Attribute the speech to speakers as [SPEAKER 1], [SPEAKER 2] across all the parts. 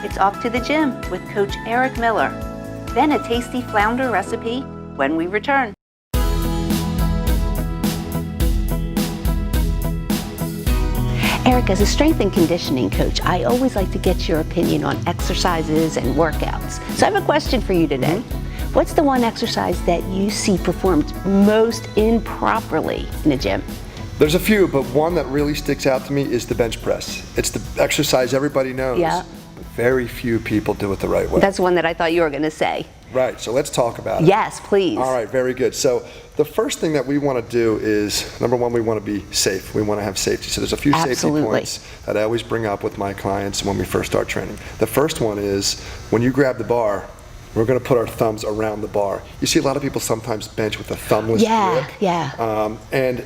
[SPEAKER 1] it's off to the gym with Coach Eric Miller. Then a tasty flounder recipe when we return. Eric, as a strength and conditioning coach, I always like to get your opinion on exercises and workouts. So I have a question for you today. What's the one exercise that you see performed most improperly in a gym?
[SPEAKER 2] There's a few, but one that really sticks out to me is the bench press. It's the exercise everybody knows, but very few people do it the right way.
[SPEAKER 1] That's one that I thought you were going to say.
[SPEAKER 2] Right, so let's talk about it.
[SPEAKER 1] Yes, please.
[SPEAKER 2] All right, very good. So the first thing that we want to do is, number one, we want to be safe. We want to have safety. So there's a few safety points that I always bring up with my clients when we first start training. The first one is, when you grab the bar, we're going to put our thumbs around the bar. You see a lot of people sometimes bench with a thumbless grip. And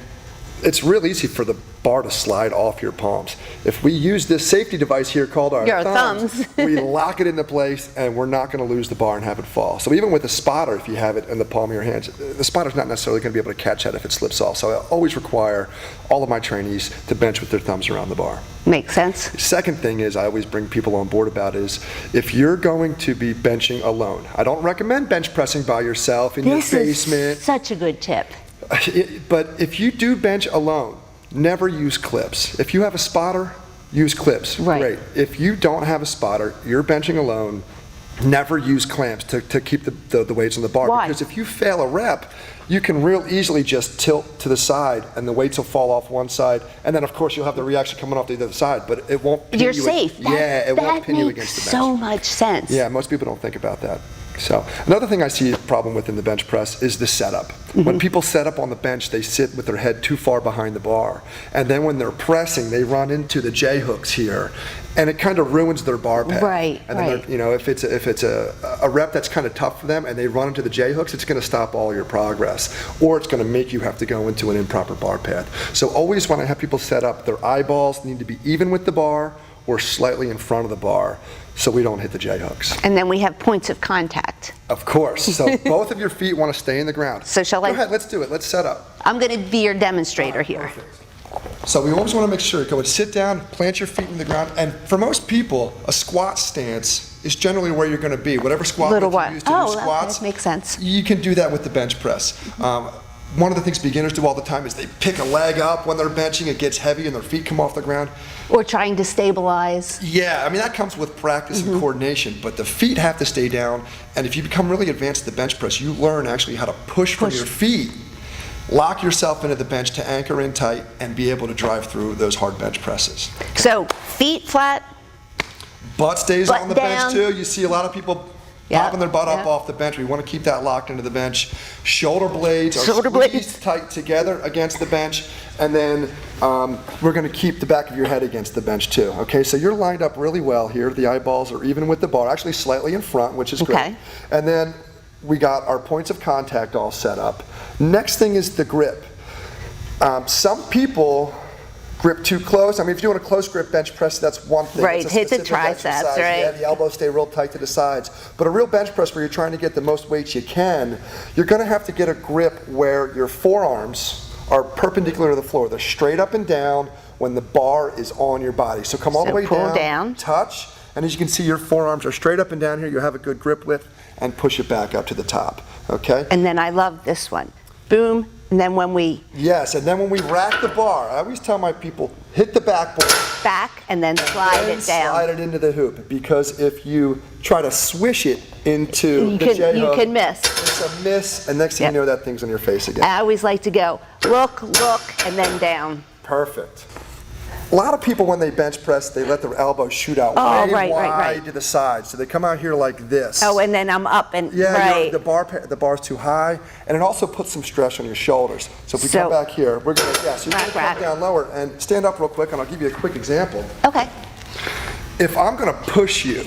[SPEAKER 2] it's real easy for the bar to slide off your palms. If we use this safety device here called our thumbs, we lock it into place and we're not going to lose the bar and have it fall. So even with a spotter, if you have it in the palm of your hands, the spotter's not necessarily going to be able to catch that if it slips off. So I always require all of my trainees to bench with their thumbs around the bar.
[SPEAKER 1] Makes sense.
[SPEAKER 2] The second thing is I always bring people on board about is, if you're going to be benching alone, I don't recommend bench pressing by yourself in your basement.
[SPEAKER 1] This is such a good tip.
[SPEAKER 2] But if you do bench alone, never use clips. If you have a spotter, use clips. Great. If you don't have a spotter, you're benching alone, never use clamps to keep the weights on the bar.
[SPEAKER 1] Why?
[SPEAKER 2] Because if you fail a rep, you can real easily just tilt to the side and the weights will fall off one side, and then of course you'll have the reaction coming off the other side, but it won't pin you.
[SPEAKER 1] You're safe.
[SPEAKER 2] It won't pin you against the bench.
[SPEAKER 1] So much sense.
[SPEAKER 2] Yeah, most people don't think about that. So another thing I see a problem with in the bench press is the setup. When people set up on the bench, they sit with their head too far behind the bar. And then when they're pressing, they run into the J hooks here. And it kind of ruins their bar pad. And then you know, if it's a rep that's kind of tough for them and they run into the J hooks, it's going to stop all your progress. Or it's going to make you have to go into an improper bar pad. So always when I have people set up, their eyeballs need to be even with the bar or slightly in front of the bar, so we don't hit the J hooks.
[SPEAKER 1] And then we have points of contact.
[SPEAKER 2] Of course. So both of your feet want to stay in the ground.
[SPEAKER 1] So shall I?
[SPEAKER 2] Go ahead, let's do it. Let's set up.
[SPEAKER 1] I'm going to be your demonstrator here.
[SPEAKER 2] Perfect. So we always want to make sure, go and sit down, plant your feet in the ground, and for most people, a squat stance is generally where you're going to be. Whatever squat you use to do squats,
[SPEAKER 1] that makes sense.
[SPEAKER 2] You can do that with the bench press. One of the things beginners do all the time is they pick a leg up when they're benching, it gets heavy and their feet come off the ground.
[SPEAKER 1] Or trying to stabilize.
[SPEAKER 2] Yeah, I mean that comes with practice and coordination, but the feet have to stay down, and if you become really advanced at the bench press, you learn actually how to push from your feet, lock yourself into the bench to anchor in tight, and be able to drive through those hard bench presses.
[SPEAKER 1] So feet flat,
[SPEAKER 2] butt stays on the
[SPEAKER 1] down.
[SPEAKER 2] bench too. You see a lot of people popping their butt up off the bench. We want to keep that locked into the bench. Shoulder blades are squeezed tight together against the bench, and then we're going to keep the back of your head against the bench too. Okay, so you're lined up really well here. The eyeballs are even with the bar, actually slightly in front, which is great. And then we got our points of contact all set up. Next thing is the grip. Some people grip too close. I mean, if you're doing a close grip bench press, that's one thing.
[SPEAKER 1] Right, hit the triceps, right?
[SPEAKER 2] Yeah, the elbows stay real tight to the sides. But a real bench press where you're trying to get the most weights you can, you're going to have to get a grip where your forearms are perpendicular to the floor. They're straight up and down when the bar is on your body. So come all the way down, touch, and as you can see, your forearms are straight up and down here. You have a good grip width, and push it back up to the top. Okay?
[SPEAKER 1] And then I love this one. Boom. And then when we...
[SPEAKER 2] Yes, and then when we rack the bar, I always tell my people, hit the backboard.
[SPEAKER 1] Back, and then slide it down.
[SPEAKER 2] Slide it into the hoop, because if you try to swish it into the J hook,
[SPEAKER 1] you can miss.
[SPEAKER 2] It's a miss, and next thing you know, that thing's on your face again.
[SPEAKER 1] I always like to go, look, and then down.
[SPEAKER 2] Perfect. A lot of people, when they bench press, they let their elbows shoot out way wide to the side. So they come out here like this.
[SPEAKER 1] Oh, and then I'm up and
[SPEAKER 2] the bar's too high, and it also puts some stress on your shoulders. So if we come back here, we're gonna so you're gonna come down lower and stand up real quick, and I'll give you a quick example.
[SPEAKER 1] Okay.
[SPEAKER 2] If I'm gonna push you,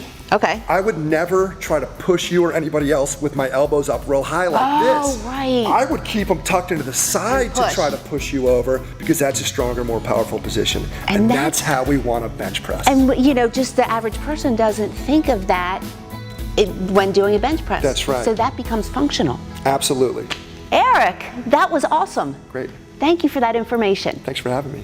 [SPEAKER 2] I would never try to push you or anybody else with my elbows up real high like this. I would keep them tucked into the side to try to push you over, because that's a stronger, more powerful position. And that's how we want to bench press.
[SPEAKER 1] And you know, just the average person doesn't think of that when doing a bench press.
[SPEAKER 2] That's right.
[SPEAKER 1] So that becomes functional.
[SPEAKER 2] Absolutely.
[SPEAKER 1] Eric, that was awesome.
[SPEAKER 2] Great.
[SPEAKER 1] Thank you for that information.
[SPEAKER 2] Thanks for having me.